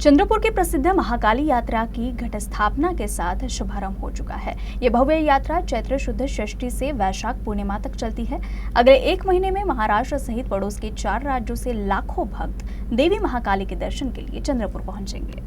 चंद्रपुर की प्रसिद्ध महाकाली यात्रा की घट स्थापना के साथ शुभारंभ हो चुका है। ये भव्य यात्रा चैत्र शुद्ध षष्ठी से वैशाख पूर्णिमा तक चलती है। अगले एक महीने में महाराष्ट्र सहित पड़ोस के 4 राज्यों से लाखों भक्त देवी महाकाली के दर्शन के लिए चंद्रपुर पहुंचेंगे।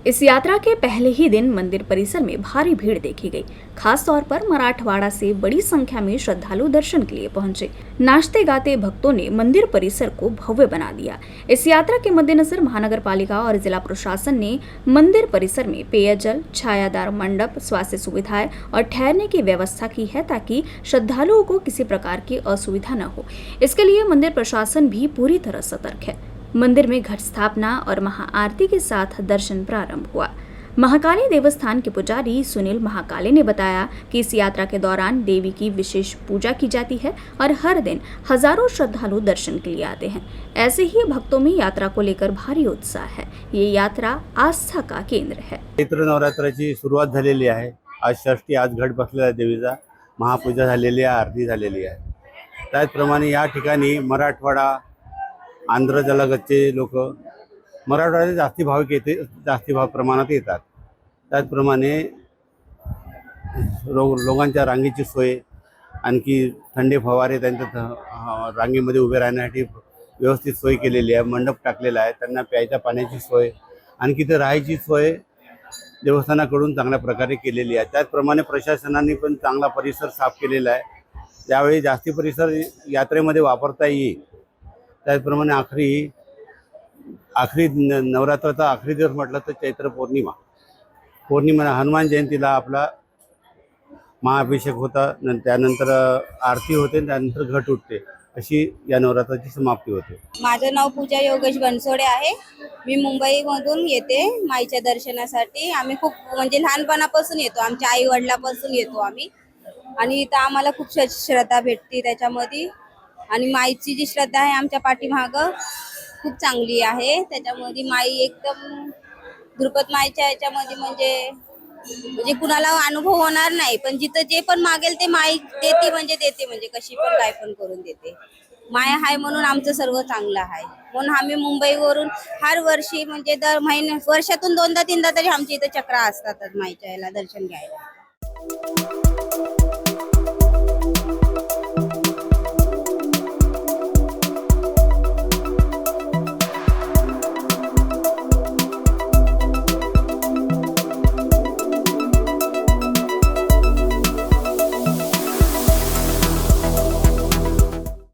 इस यात्रा के पहले ही दिन मंदिर परिसर में भारी भीड़ देखी गई। खास तौर पर मराठवाड़ा से बड़ी संख्या में श्रद्धालु दर्शन के लिए पहुंचे। नाचते गाते भक्तों ने मंदिर परिसर को भव्य बना दिया। इस यात्रा के मद्देनजर महानगर पालिका और जिला प्रशासन ने मंदिर परिसर में पेयजल, छायादार मंडप, स्वास्थ्य सुविधाएं और ठहरने की व्यवस्था की है ताकि श्रद्धालुओं को किसी प्रकार की असुविधा न हो। इसके लिए मंदिर प्रशासन भी पूरी तरह सतर्क है। मंदिर में घट स्थापना और महाआरती के साथ दर्शन प्रारंभ हुआ। महाकाली देवस्थान के पुजारी सुनील महाकाले ने बताया कि इस यात्रा के दौरान देवी की विशेष पूजा की जाती है और हर दिन हजारों श्रद्धालु दर्शन के लिए आते हैं। ऐसे ही भक्तों में यात्रा को लेकर भारी उत्साह है। ये यात्रा आस्था का केंद्र है। चैत्र नवरात्राची सुरुवात झालेली आहे। आज षष्ठी, आज घट बसलेला आहे देवीचा, महापूजा झालेली आहे, आरती झालेली आहे। त्याचप्रमाणे या ठिकाणी मराठवाडा, आंध्र जलगतचे लोक मराठवाड्यात जास्ती भाव प्रमाणात येतात। त्याचप्रमाणे लोकांच्या रांगेची सोय, आणखी थंडे फवारे त्यांच्या रांगेमध्ये उभे राहण्यासाठी व्यवस्थित सोय केलेली आहे। मंडप टाकलेला आहे, त्यांना प्यायच्या पाण्याची सोय, आणखी ते राहायची सोय देवस्थानाकडून चांगल्या प्रकारे केलेली आहे। त्याचप्रमाणे प्रशासनाने पण चांगला परिसर साफ केलेला आहे। त्यावेळी जास्ती परिसर यात्रेमध्ये वापरता येईल। त्याचप्रमाणे आखरी नवरात्राचा आखरी दिवस म्हटलं तर चैत्र पौर्णिमा हनुमान जयंतीला आपला महाअभिषेक होता, त्यानंतर आरती होते, त्यानंतर घट उठते, अशी या नवरात्राची समाप्ती होते। माझं नाव पूजा योगेश बनसोडे आहे। मी मुंबईमधून येते माईच्या दर्शनासाठी। आम्ही खूप म्हणजे लहानपणापासून येतो, आमच्या आई वडिलांपासून येतो आम्ही, आणि इथं आम्हाला खूप श्रद्धा भेटते त्याच्यामध्ये। आणि माईची जी श्रद्धा आहे आमच्या पाठीमागं खूप चांगली आहे। त्याच्यामध्ये माई एकदम द्रुपद माईच्या याच्यामध्ये म्हणजे कुणाला अनुभव होणार नाही, पण जिथं जे पण मागेल ते माई देते म्हणजे कशी पण काय पण करून देते। माय आहे म्हणून आमचं सर्व चांगलं आहे। म्हणून आम्ही मुंबईवरून हर वर्षी म्हणजे वर्षातून 2दा 3दा तरी आमच्या इथं चक्रा असतातच माईच्या याला दर्शन घ्यायला।